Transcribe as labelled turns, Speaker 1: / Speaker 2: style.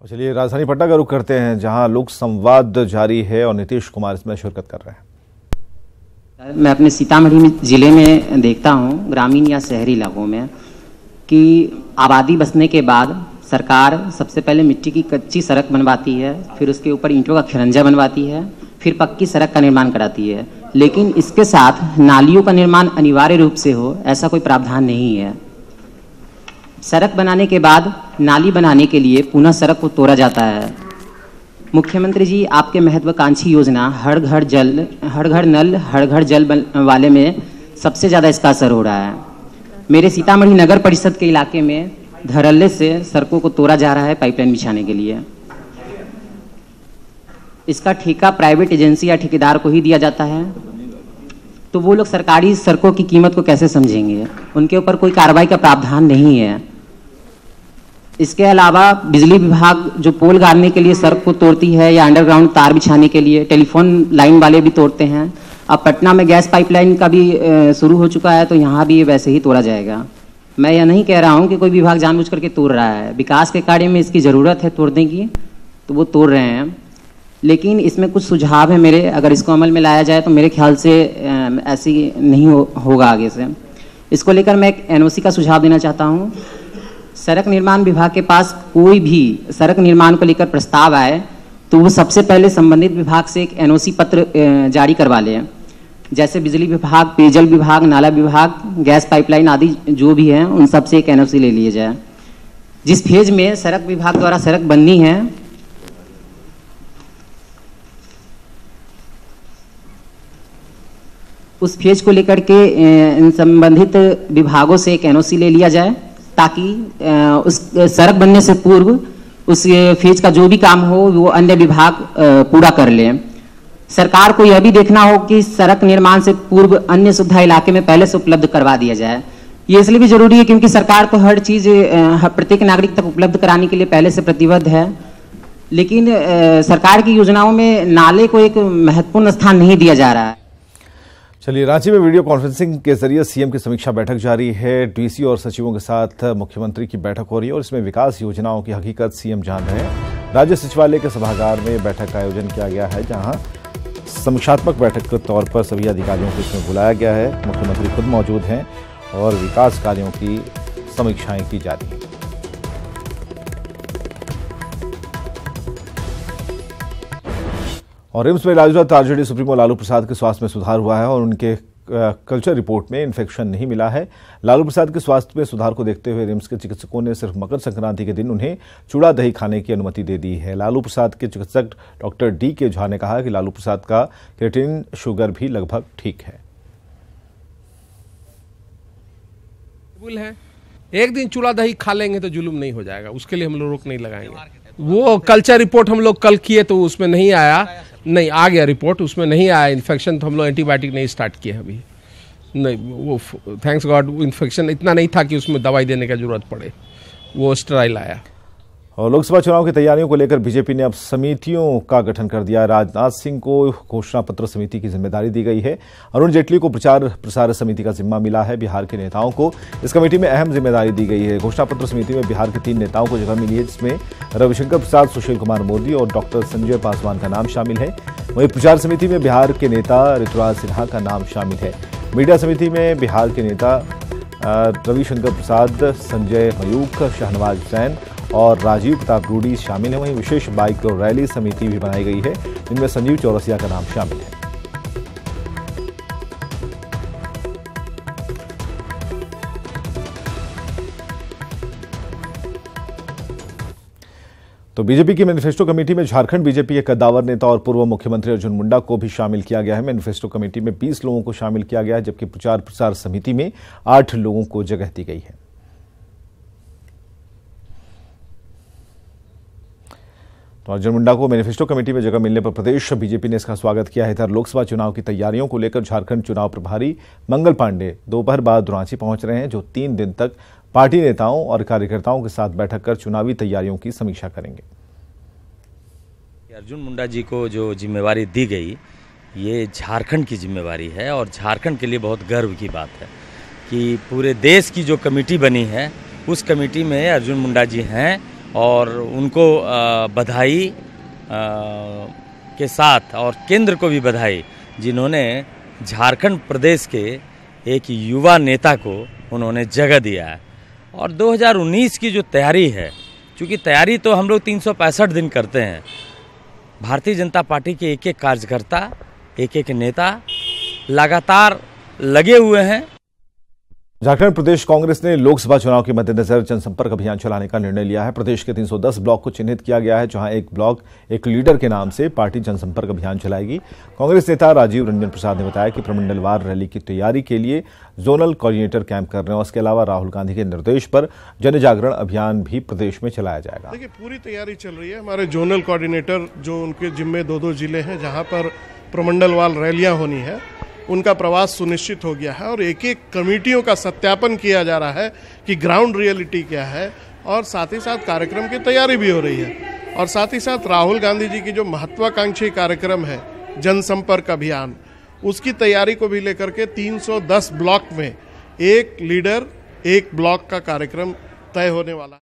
Speaker 1: और चलिए राजधानी पटना का रुख करते हैं, जहां लोक संवाद जारी है और नीतीश कुमार इसमें शिरकत कर रहे हैं।
Speaker 2: मैं अपने सीतामढ़ी जिले में देखता हूं, ग्रामीण या शहरी इलाकों में, कि आबादी बसने के बाद सरकार सबसे पहले मिट्टी की कच्ची सड़क बनवाती है, फिर उसके ऊपर ईंटों का खिरंजा बनवाती है, फिर पक्की सड़क का निर्माण कराती है। लेकिन इसके साथ नालियों का निर्माण अनिवार्य रूप से हो, ऐसा कोई प्रावधान नहीं है। सड़क बनाने के बाद नाली बनाने के लिए पुनः सड़क को तोड़ा जाता है। मुख्यमंत्री जी, आपके महत्वाकांक्षी योजना हर घर नल हर घर जल वाले में सबसे ज़्यादा इसका असर हो रहा है। मेरे सीतामढ़ी नगर परिषद के इलाके में धरल्ले से सड़कों को तोड़ा जा रहा है पाइपलाइन बिछाने के लिए। इसका ठेका प्राइवेट एजेंसी या ठेकेदार को ही दिया जाता है, तो वो लोग सरकारी सड़कों की कीमत को कैसे समझेंगे? उनके ऊपर कोई कार्रवाई का प्रावधान नहीं है। इसके अलावा बिजली विभाग जो पोल गाड़ने के लिए सड़क को तोड़ती है या अंडरग्राउंड तार बिछाने के लिए, टेलीफोन लाइन वाले भी तोड़ते हैं। अब पटना में गैस पाइपलाइन का भी शुरू हो चुका है, तो यहाँ भी वैसे ही तोड़ा जाएगा। मैं यह नहीं कह रहा हूँ कि कोई विभाग जानबूझ करके तोड़ रहा है। विकास के कार्य में इसकी ज़रूरत है तोड़ने की, तो वो तोड़ रहे हैं। लेकिन इसमें कुछ सुझाव है मेरे, अगर इसको अमल में लाया जाए तो मेरे ख्याल से ऐसी नहीं होगा आगे से। इसको लेकर मैं एक NOC का सुझाव देना चाहता हूँ। सड़क निर्माण विभाग के पास कोई भी सड़क निर्माण को लेकर प्रस्ताव आए तो वो सबसे पहले संबंधित विभाग से एक NOC पत्र जारी करवा लें। जैसे बिजली विभाग, पेयजल विभाग, नाला विभाग, गैस पाइपलाइन आदि जो भी हैं, उन सब से एक NOC ले लिया जाए। जिस फेज में सड़क विभाग द्वारा सड़क बननी है, उस फेज को लेकर के इन संबंधित विभागों से एक NOC ले लिया जाए, ताकि उस सड़क बनने से पूर्व उस फेज का जो भी काम हो वो अन्य विभाग पूरा कर लें। सरकार को यह भी देखना हो कि सड़क निर्माण से पूर्व अन्य सुविधा इलाके में पहले से उपलब्ध करवा दिया जाए। ये इसलिए भी जरूरी है क्योंकि सरकार तो हर चीज़ प्रत्येक नागरिक तक उपलब्ध कराने के लिए पहले से प्रतिबद्ध है, लेकिन सरकार की योजनाओं में नाले को एक महत्वपूर्ण स्थान नहीं दिया जा रहा है।
Speaker 1: चलिए, रांची में वीडियो कॉन्फ्रेंसिंग के जरिए सीएम की समीक्षा बैठक जारी है। डीसी और सचिवों के साथ मुख्यमंत्री की बैठक हो रही है और इसमें विकास योजनाओं की हकीकत सीएम जान रहे हैं। राज्य सचिवालय के सभागार में बैठक का आयोजन किया गया है, जहां समीक्षात्मक बैठक के तौर पर सभी अधिकारियों को इसमें बुलाया गया है। मुख्यमंत्री खुद मौजूद हैं और विकास कार्यों की समीक्षाएं की जा रही हैं। और रिम्स में इलाजरत आरजेडी सुप्रीमो लालू प्रसाद के स्वास्थ्य में सुधार हुआ है और उनके कल्चर रिपोर्ट में इन्फेक्शन नहीं मिला है। लालू प्रसाद के स्वास्थ्य में सुधार को देखते हुए रिम्स के चिकित्सकों ने सिर्फ मकर संक्रांति के दिन उन्हें चूड़ा दही खाने की अनुमति दे दी है। लालू प्रसाद के चिकित्सक डॉक्टर D.K. झा ने कहा कि लालू प्रसाद का क्रिएटिनिन शुगर भी लगभग ठीक है।
Speaker 3: एक दिन चूड़ा दही खा लेंगे तो जुलूम नहीं हो जाएगा, उसके लिए हम लोग रोक नहीं लगाएंगे। वो कल्चर रिपोर्ट हम लोग कल किए तो उसमें नहीं आया, नहीं आ गया रिपोर्ट, उसमें नहीं आया इन्फेक्शन, तो हम लोग एंटीबायोटिक नहीं स्टार्ट किए अभी। नहीं, वो थैंक्स गॉड इन्फेक्शन इतना नहीं था कि उसमें दवाई देने का जरूरत पड़े, वो स्टेराइल आया।
Speaker 1: और लोकसभा चुनाव की तैयारियों को लेकर बीजेपी ने अब समितियों का गठन कर दिया। राजनाथ सिंह को घोषणा पत्र समिति की जिम्मेदारी दी गई है। अरुण जेटली को प्रचार प्रसार समिति का जिम्मा मिला है। बिहार के नेताओं को इस कमेटी में अहम जिम्मेदारी दी गई है। घोषणा पत्र समिति में बिहार के 3 नेताओं को जगह मिली है, जिसमें रविशंकर प्रसाद, सुशील कुमार मोदी और डॉक्टर संजय पासवान का नाम शामिल है। वहीं प्रचार समिति में बिहार के नेता ऋतुराज सिन्हा का नाम शामिल है। मीडिया समिति में बिहार के नेता रविशंकर प्रसाद, संजय मयूख, शहनवाज हुसैन और राजीव प्रताप रूडी शामिल हैं। वहीं विशेष बाइक और रैली समिति भी बनाई गई है, जिनमें संजीव चौरसिया का नाम शामिल है। तो बीजेपी की मैनिफेस्टो कमेटी में झारखंड बीजेपी के कद्दावर नेता और पूर्व मुख्यमंत्री अर्जुन मुंडा को भी शामिल किया गया है। मैनिफेस्टो कमेटी में 20 लोगों को शामिल किया गया है, जबकि प्रचार प्रसार समिति में 8 लोगों को जगह दी गई है। तो अर्जुन मुंडा को मैनिफेस्टो कमेटी में जगह मिलने पर प्रदेश बीजेपी ने इसका स्वागत किया है। इधर लोकसभा चुनाव की तैयारियों को लेकर झारखंड चुनाव प्रभारी मंगल पांडे दोपहर बाद रांची पहुंच रहे हैं, जो 3 दिन तक पार्टी नेताओं और कार्यकर्ताओं के साथ बैठक कर चुनावी तैयारियों की समीक्षा करेंगे।
Speaker 4: अर्जुन मुंडा जी को जो जिम्मेवारी दी गई, ये झारखंड की जिम्मेवारी है और झारखंड के लिए बहुत गर्व की बात है कि पूरे देश की जो कमेटी बनी है, उस कमेटी में अर्जुन मुंडा जी हैं और उनको बधाई के साथ और केंद्र को भी बधाई, जिन्होंने झारखंड प्रदेश के एक युवा नेता को उन्होंने जगह दिया है। और 2019 की जो तैयारी है, क्योंकि तैयारी तो हम लोग 365 दिन करते हैं, भारतीय जनता पार्टी के एक एक कार्यकर्ता, एक एक नेता लगातार लगे हुए हैं।
Speaker 1: झारखंड प्रदेश कांग्रेस ने लोकसभा चुनाव के मद्देनजर जनसंपर्क अभियान चलाने का निर्णय लिया है। प्रदेश के 310 ब्लॉक को चिन्हित किया गया है, जहां एक ब्लॉक एक लीडर के नाम से पार्टी जनसंपर्क अभियान चलाएगी। कांग्रेस नेता राजीव रंजन प्रसाद ने बताया कि प्रमंडलवार रैली की तैयारी के लिए जोनल कोऑर्डिनेटर कैंप कर रहे हैं। उसके अलावा राहुल गांधी के निर्देश पर जन जागरण अभियान भी प्रदेश में चलाया जाएगा।
Speaker 5: देखिए, पूरी तैयारी चल रही है। हमारे जोनल कोऑर्डिनेटर जो उनके जिम्मे 2-2 जिले हैं जहाँ पर प्रमंडलवार रैलियाँ होनी है, उनका प्रवास सुनिश्चित हो गया है और एक एक कमेटियों का सत्यापन किया जा रहा है कि ग्राउंड रियलिटी क्या है, और साथ ही साथ कार्यक्रम की तैयारी भी हो रही है। और साथ ही साथ राहुल गांधी जी की जो महत्वाकांक्षी कार्यक्रम है जनसंपर्क अभियान, उसकी तैयारी को भी लेकर के 310 ब्लॉक में एक लीडर एक ब्लॉक का कार्यक्रम तय होने वाला है।